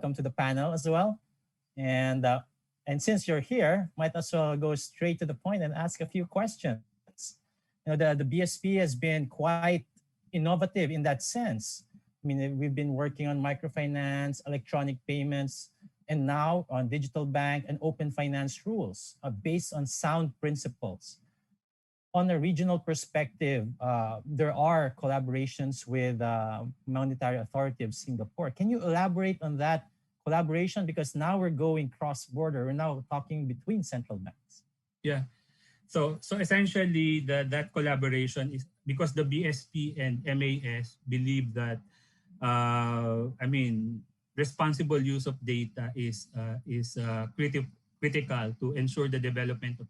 welcome to the panel as well. And since you're here, might as well go straight to the point and ask a few questions. The BSP has been quite innovative in that sense. I mean, we've been working on microfinance, electronic payments, and now on digital bank and open finance rules based on sound principles. On a regional perspective, there are collaborations with Monetary Authority of Singapore. Can you elaborate on that collaboration? Because now we're going cross-border. We're now talking between central banks. Yeah. So essentially, that collaboration is because the BSP and MAS believe that, responsible use of data is critical to ensure the development of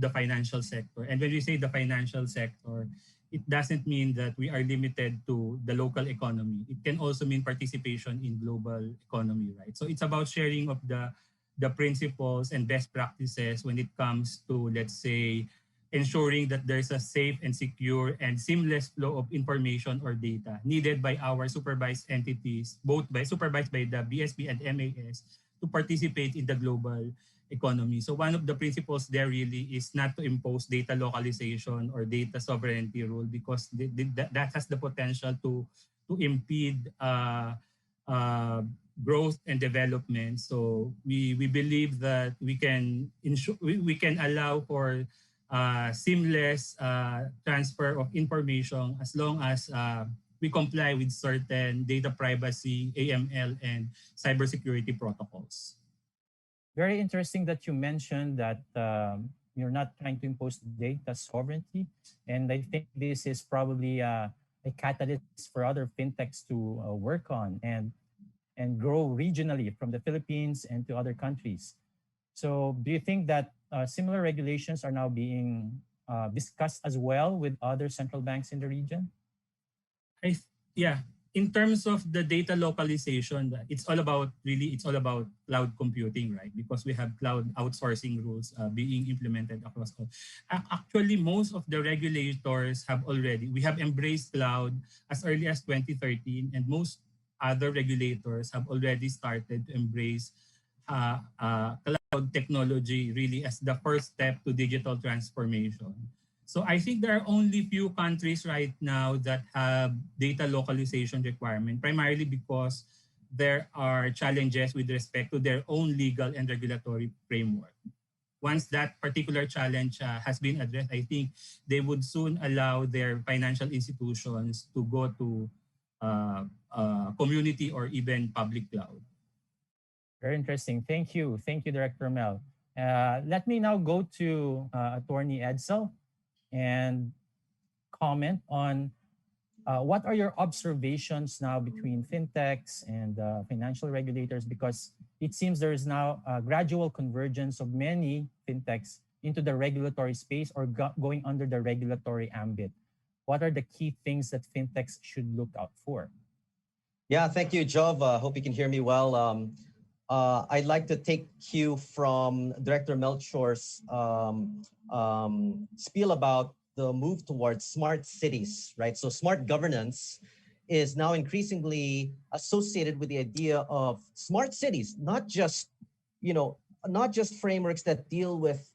the financial sector. And when we say the financial sector, it doesn't mean that we are limited to the local economy. It can also mean participation in global economy, right? So it's about sharing of the principles and best practices when it comes to, let's say, ensuring that there's a safe and secure and seamless flow of information or data needed by our supervised entities, supervised by the BSP and MAS, to participate in the global economy. So one of the principles there really is not to impose data localization or data sovereignty rule, because that has the potential to impede growth and development. So we believe that we can allow for seamless transfer of information as long as we comply with certain data privacy, AML, and cybersecurity protocols. Very interesting that you mentioned that you're not trying to impose data sovereignty. And I think this is probably a catalyst for other fintechs to work on and grow regionally from the Philippines and to other countries. So do you think that similar regulations are now being discussed as well with other central banks in the region? Yeah. In terms of the data localization, it's all about cloud computing, right? Because we have cloud outsourcing rules being implemented across all. Actually, most of the regulators we have embraced cloud as early as 2013, and most other regulators have already started to embrace cloud technology really as the first step to digital transformation. So I think there are only few countries right now that have data localization requirement, primarily because there are challenges with respect to their own legal and regulatory framework. Once that particular challenge has been addressed, I think they would soon allow their financial institutions to go to community or even public cloud. Very interesting. Thank you. Thank you, Director Mel. Let me now go to Attorney Edsel and comment on what are your observations now between fintechs and financial regulators, because it seems there is now a gradual convergence of many fintechs into the regulatory space or going under the regulatory ambit. What are the key things that fintechs should look out for? Yeah, thank you, Jove. Hope you can hear me well. I'd like to take cue from Director Melchor's spiel about the move towards smart cities, right? So smart governance is now increasingly associated with the idea of smart cities, not just frameworks that deal with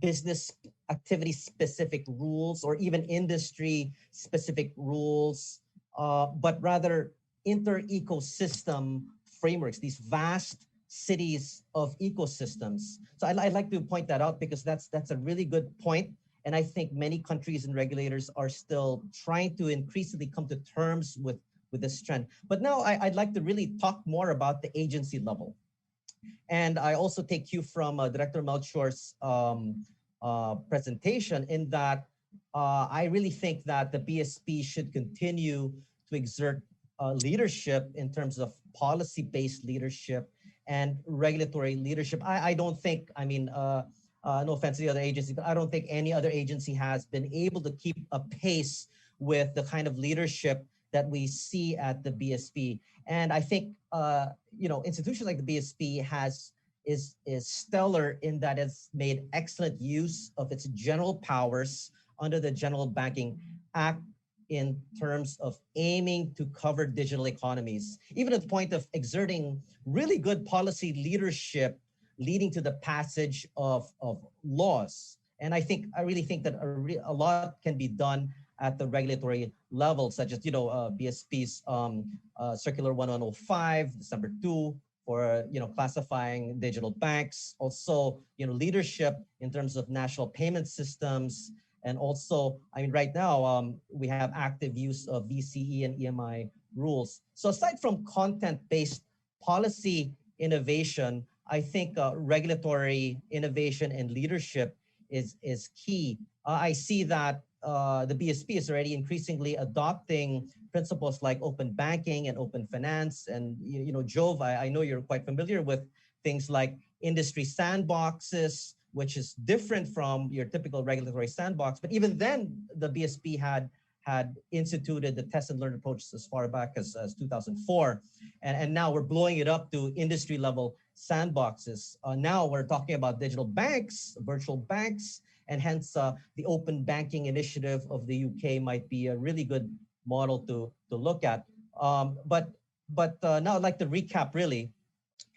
business activity specific rules or even industry specific rules, but rather inter-ecosystem frameworks, these vast cities of ecosystems. So I'd like to point that out because that's a really good point. And I think many countries and regulators are still trying to increasingly come to terms with this trend. But now I'd like to really talk more about the agency level. And I also take cue from Director Melchor's presentation in that I really think that the BSP should continue to exert leadership in terms of policy-based leadership and regulatory leadership. I don't think, no offense to the other agencies, but I don't think any other agency has been able to keep a pace with the kind of leadership that we see at the BSP. And I think, institutions like the BSP is stellar in that it's made excellent use of its general powers under the General Banking Act, in terms of aiming to cover digital economies, even at the point of exerting really good policy leadership leading to the passage of laws. And I really think that a lot can be done at the regulatory level, such as, BSP's Circular 1105, December 2, for, classifying digital banks. Also, leadership in terms of national payment systems. And also, right now, we have active use of VCE and EMI rules. So aside from content-based policy innovation, I think regulatory innovation and leadership is key. I see that the BSP is already increasingly adopting principles like open banking and open finance. And, Jove, I know you're quite familiar with things like industry sandboxes, which is different from your typical regulatory sandbox. But even then, the BSP had instituted the test and learn approach as far back as 2004. And now we're blowing it up to industry level sandboxes. Now we're talking about digital banks, virtual banks, and hence the open banking initiative of the UK might be a really good model to look at. But now I'd like to recap really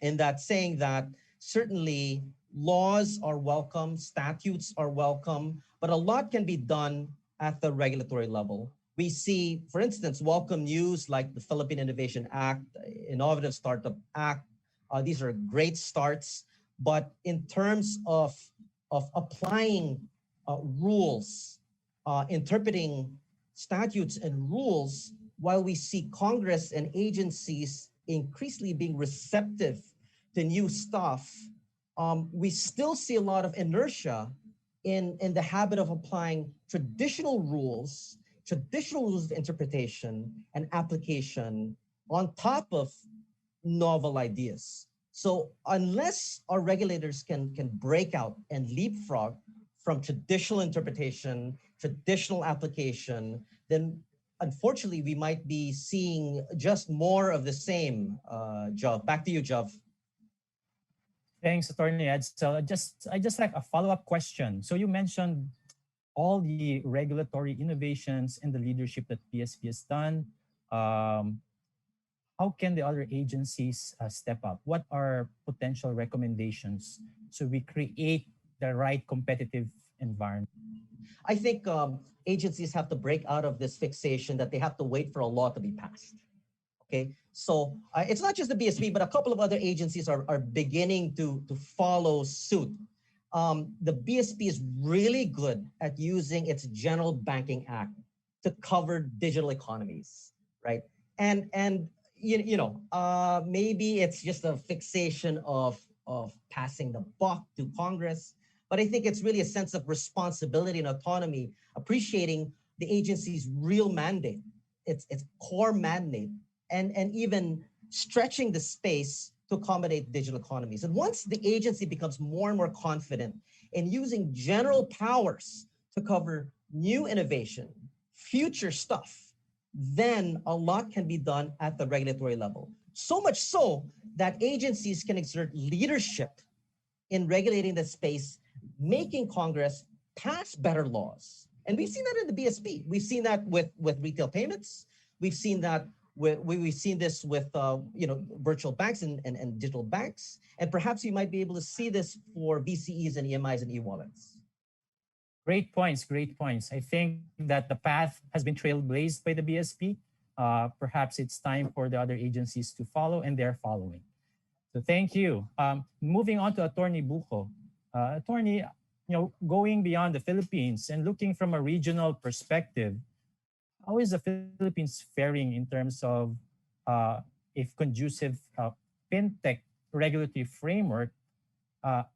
in that, saying that certainly laws are welcome, statutes are welcome, but a lot can be done at the regulatory level. We see, for instance, welcome news like the Philippine Innovation Act, Innovative Startup Act. These are great starts, but in terms of applying rules, interpreting statutes and rules, while we see Congress and agencies increasingly being receptive to new stuff, we still see a lot of inertia in the habit of applying traditional rules of interpretation and application on top of novel ideas. So unless our regulators can break out and leapfrog from traditional interpretation, traditional application, then unfortunately we might be seeing just more of the same. Jove, back to you, Jove. Thanks, Attorney Edsel. I just like a follow-up question. So you mentioned all the regulatory innovations and the leadership that PSP has done. How can the other agencies step up? What are potential recommendations so we create the right competitive environment? I think agencies have to break out of this fixation that they have to wait for a law to be passed. Okay, so it's not just the BSP, but a couple of other agencies are beginning to follow suit. The BSP is really good at using its General Banking Act to cover digital economies, right? And maybe it's just a fixation of passing the buck to Congress, but I think it's really a sense of responsibility and autonomy, appreciating the agency's real mandate, its core mandate, and even stretching the space to accommodate digital economies. And once the agency becomes more and more confident in using general powers to cover new innovation, future stuff, then a lot can be done at the regulatory level. So much so that agencies can exert leadership in regulating the space, making Congress pass better laws. And we've seen that in the BSP. We've seen that with retail payments. We've seen that we've seen this with virtual banks and digital banks. And perhaps you might be able to see this for VCEs and EMIs and e-wallets. Great points, great points. I think that the path has been trailblazed by the BSP. Perhaps it's time for the other agencies to follow, and they're following. So thank you. Moving on to Attorney Buko. Attorney, going beyond the Philippines and looking from a regional perspective, how is the Philippines faring in terms of a conducive fintech regulatory framework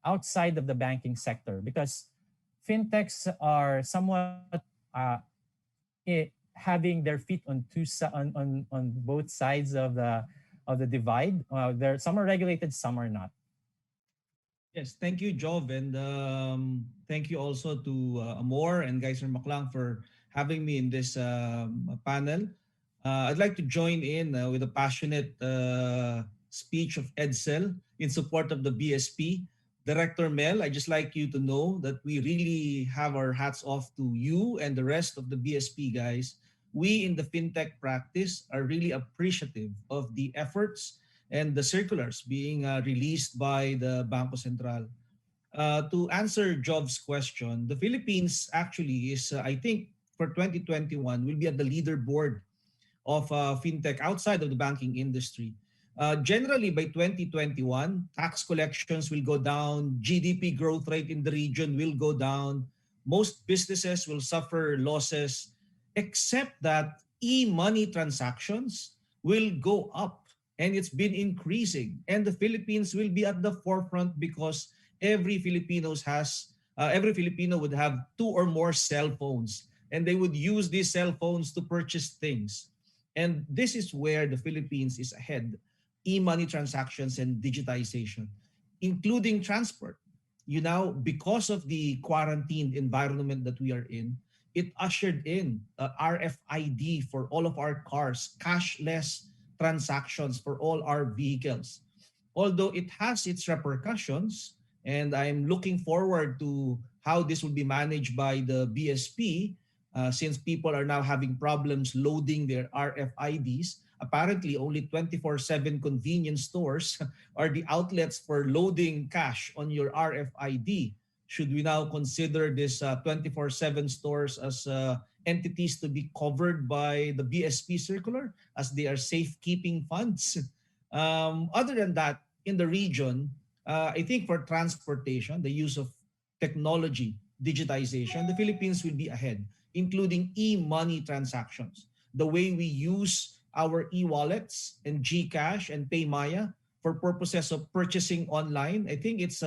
outside of the banking sector? Because fintechs are somewhat having their feet on both sides of the divide. Some are regulated, some are not. Yes, thank you, Jove, and thank you also to Amor and Geyser Maklang for having me in this panel. I'd like to join in with a passionate speech of Edsel in support of the BSP. Director Mel, I just like you to know that we really have our hats off to you and the rest of the BSP guys we in the fintech practice are really appreciative of the efforts and the circulars being released by the Bangko Sentral. To answer Jove's question, the Philippines actually is, I think, for 2021, will be at the leaderboard of fintech outside of the banking industry. Generally, by 2021, tax collections will go down, GDP growth rate in the region will go down, most businesses will suffer losses, except that e-money transactions will go up, and it's been increasing. And the Philippines will be at the forefront because every Filipino would have two or more cell phones, and they would use these cell phones to purchase things. And this is where the Philippines is ahead: e-money transactions and digitization, including transport. You know, because of the quarantined environment that we are in, it ushered in RFID for all of our cars, cashless transactions for all our vehicles. Although it has its repercussions, and I'm looking forward to how this will be managed by the BSP, since people are now having problems loading their RFIDs. Apparently, only 24/7 convenience stores are the outlets for loading cash on your RFID. Should we now consider this 24/7 stores as entities to be covered by the BSP circular, as they are safekeeping funds? Other than that, in the region, I think for transportation, the use of technology, digitization, the Philippines will be ahead, including e-money transactions. The way we use our e-wallets and GCash and PayMaya for purposes of purchasing online, I think it's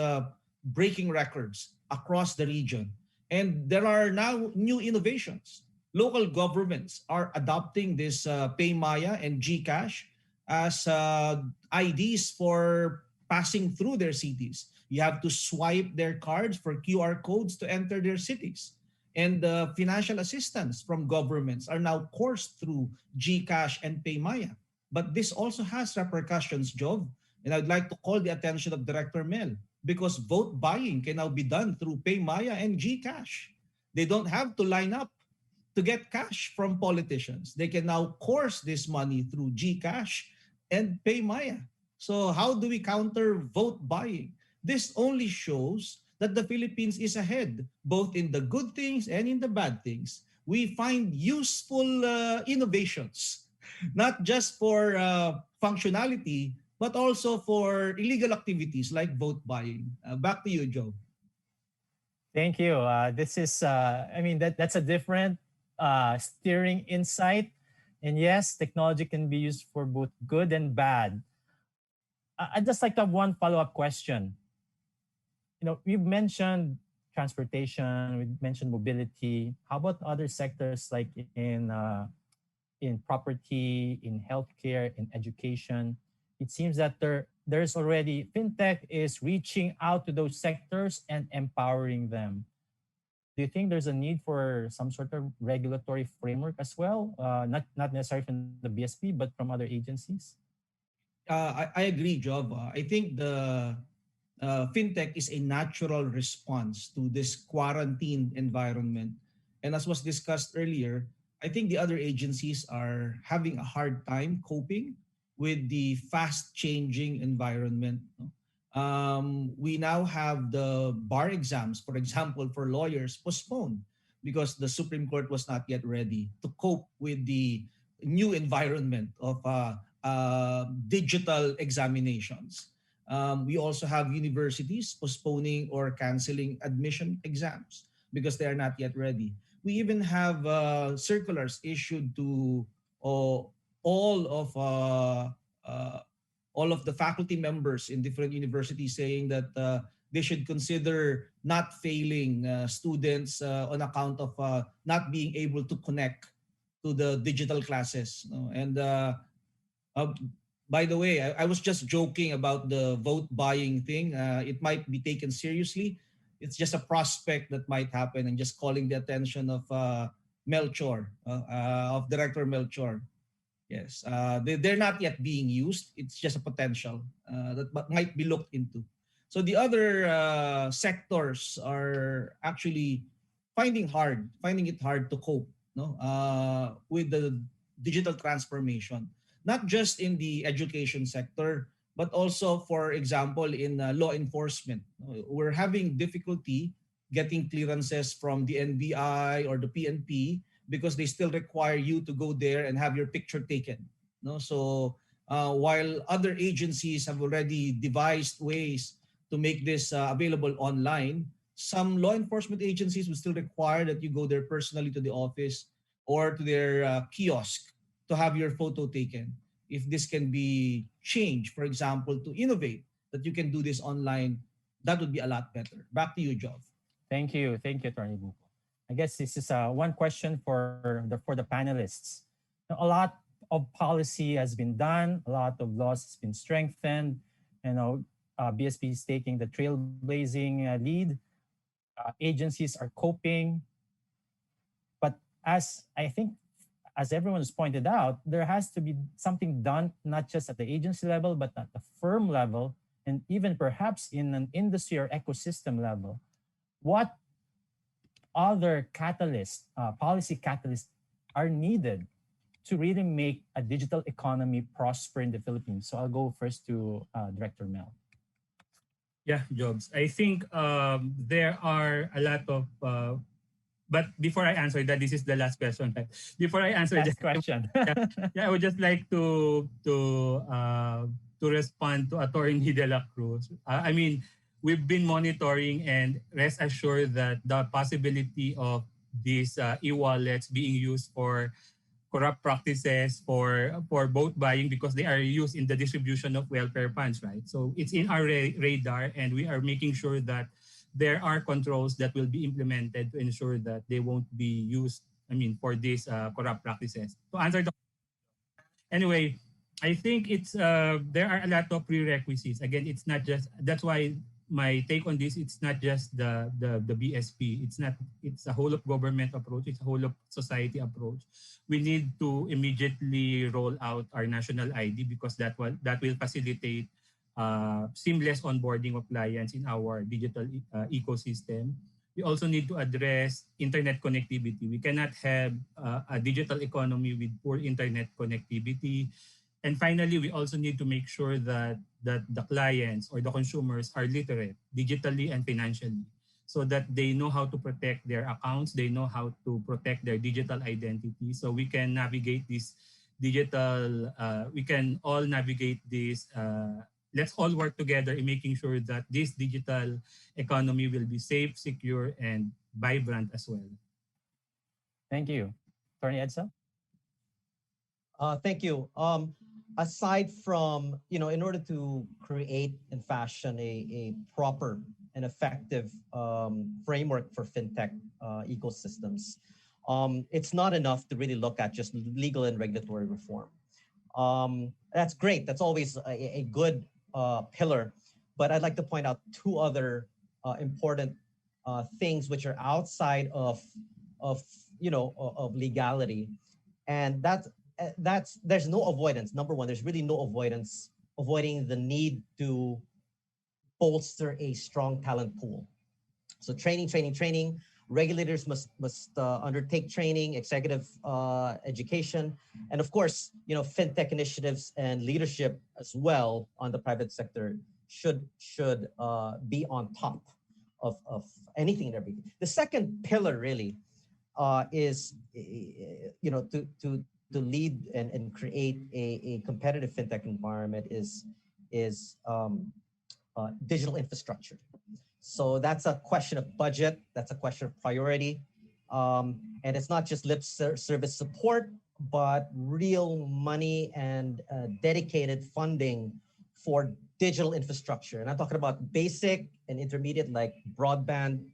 breaking records across the region. And there are now new innovations. Local governments are adopting this PayMaya and GCash as IDs for passing through their cities. You have to swipe their cards for QR codes to enter their cities. And the financial assistance from governments are now coursed through GCash and PayMaya. But this also has repercussions, Jove. And I'd like to call the attention of Director Mel, because vote buying can now be done through PayMaya and GCash. They don't have to line up to get cash from politicians. They can now course this money through GCash and PayMaya. So how do we counter vote buying? This only shows that the Philippines is ahead, both in the good things and in the bad things. We find useful innovations, not just for functionality, but also for illegal activities like vote buying. Back to you, Joe. Thank you. This is, I mean, that's a different steering insight. And yes, technology can be used for both good and bad. I'd just like to have one follow-up question. You know, we've mentioned transportation, we've mentioned mobility. How about other sectors like in property, in healthcare, in education? It seems that there's already, fintech is reaching out to those sectors and empowering them. Do you think there's a need for some sort of regulatory framework as well? Not necessarily from the BSP, but from other agencies? I agree, Jove. I think the fintech is a natural response to this quarantine environment. And as was discussed earlier, I think the other agencies are having a hard time coping with the fast changing environment. We now have the bar exams, for example, for lawyers postponed because the Supreme Court was not yet ready to cope with the new environment of digital examinations. We also have universities postponing or canceling admission exams because they are not yet ready. We even have circulars issued to all of the faculty members in different universities saying that they should consider not failing students on account of not being able to connect to the digital classes. And by the way, I was just joking about the vote buying thing. It might be taken seriously. It's just a prospect that might happen, and just calling the attention of Melchor, of Director Melchor. Yes, they're not yet being used. It's just a potential that might be looked into. So the other sectors are actually finding it hard to cope no, with the digital transformation, not just in the education sector, but also, for example, in law enforcement. We're having difficulty getting clearances from the NBI or the PNP because they still require you to go there and have your picture taken. No, so while other agencies have already devised ways to make this available online, some law enforcement agencies will still require that you go there personally to the office or to their kiosk to have your photo taken. If this can be changed, for example, to innovate that you can do this online, that would be a lot better. Back to you, Jove. Thank you, Attorney Buko. I guess this is one question for the panelists. A lot of policy has been done, a lot of laws has been strengthened. BSP is taking the trailblazing lead. Agencies are coping, but as I think, as everyone has pointed out, there has to be something done not just at the agency level, but at the firm level, and even perhaps in an industry or ecosystem level. What other catalysts, policy catalysts, are needed to really make a digital economy prosper in the Philippines? So I'll go first to Director Mel. Yeah, Jobs. I think there are a lot of, but before I answer that, this is the last question. Before I answer last that question, I would just like to respond to Attorney Dela Cruz. I mean, we've been monitoring, and rest assured that the possibility of these e-wallets being used for corrupt practices, for vote buying, because they are used in the distribution of welfare funds, right? So it's in our radar, and we are making sure that there are controls that will be implemented to ensure that they won't be used, for these corrupt practices. To answer the anyway, I think it's there are a lot of prerequisites. Again, it's not just, that's why my take on this, it's not just the BSP. It's a whole of government approach. It's a whole of society approach. We need to immediately roll out our national ID because that will facilitate seamless onboarding of clients in our digital ecosystem. We also need to address internet connectivity. We cannot have a digital economy with poor internet connectivity. And finally, we also need to make sure that the clients or the consumers are literate digitally and financially, so that they know how to protect their accounts, they know how to protect their digital identity, so we can navigate this digital, we can all navigate this, let's all work together in making sure that this digital economy will be safe, secure, and vibrant as well. Thank you. Attorney Edsel? Thank you. Aside from, in order to create and fashion a proper and effective framework for fintech ecosystems, it's not enough to really look at just legal and regulatory reform. That's great. That's always a good pillar. But I'd like to point out two other important things which are outside of legality, and there's no avoidance. Number one, there's really no avoiding the need to bolster a strong talent pool. So training. Regulators must undertake training, executive education, and of course, fintech initiatives and leadership as well on the private sector should be on top of anything and everything. The second pillar really is to lead and create a competitive fintech environment is digital infrastructure. So that's a question of budget, that's a question of priority, and it's not just lip service support, but real money and dedicated funding for digital infrastructure. And I'm talking about basic and intermediate, like broadband,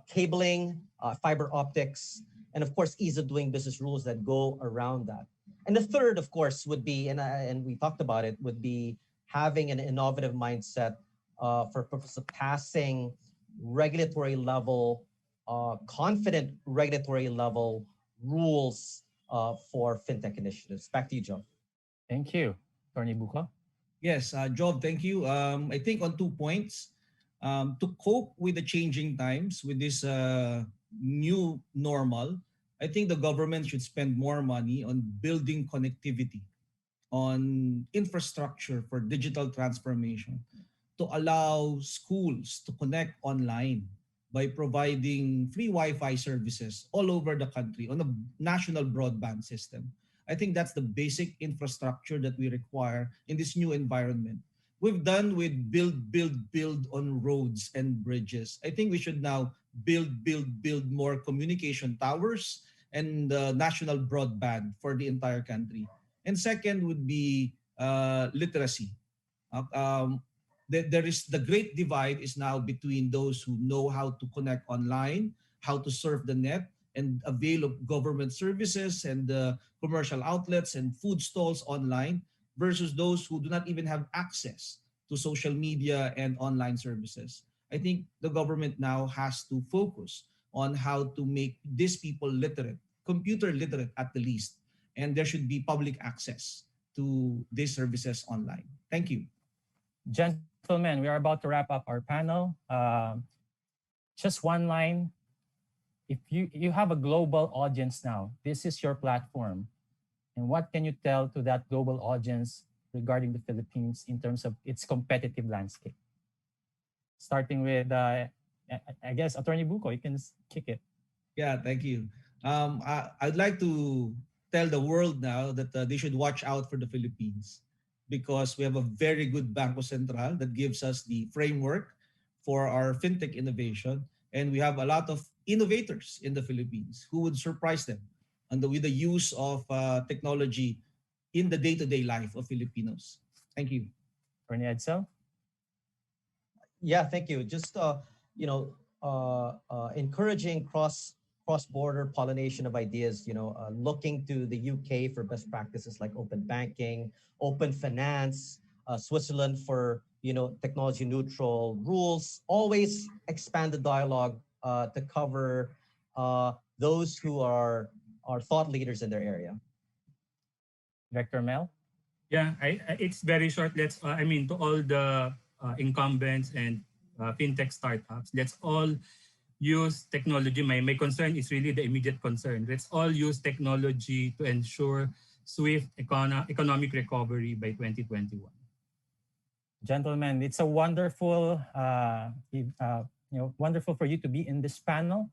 cabling, fiber optics, and of course, ease of doing business rules that go around that. And the third, of course, would be, and we talked about it, would be having an innovative mindset for purpose of passing regulatory level, confident regulatory level rules for fintech initiatives. Back to you, Joe. Thank you. Attorney Buko? Yes, Job, thank you. I think on 2 points, to cope with the changing times, with this new normal, I think the government should spend more money on building connectivity, on infrastructure for digital transformation, to allow schools to connect online by providing free Wi-Fi services all over the country on a national broadband system. I think that's the basic infrastructure that we require in this new environment. We've done with build on roads and bridges. I think we should now build more communication towers and national broadband for the entire country. And second would be literacy. Uh, um, there is the great divide is now between those who know how to connect online, how to surf the net, and avail of government services and commercial outlets and food stalls online versus those who do not even have access to social media and online services. I think the government now has to focus on how to make these people literate, computer literate at the least, and there should be public access to these services online. Thank you. Gentlemen, we are about to wrap up our panel. Just one line. If you have a global audience now, this is your platform. And what can you tell to that global audience regarding the Philippines in terms of its competitive landscape? Starting with, I guess, Attorney Buko, you can kick it. Yeah, thank you. I'd like to tell the world now that they should watch out for the Philippines because we have a very good Bangko Sentral that gives us the framework for our fintech innovation. And we have a lot of innovators in the Philippines who would surprise them with the use of technology in the day-to-day life of Filipinos. Thank you. Attorney Edsel? Yeah, thank you. Just encouraging cross-border pollination of ideas. Looking to the UK for best practices like open banking, open finance, Switzerland for technology neutral rules. Always expand the dialogue to cover those who are thought leaders in their area. Director Mel? Yeah, it's very short. To all the incumbents and fintech startups, let's all use technology. My concern is really the immediate concern. Let's all use technology to ensure swift economic recovery by 2021. Gentlemen, it's a wonderful, wonderful for you to be in this panel.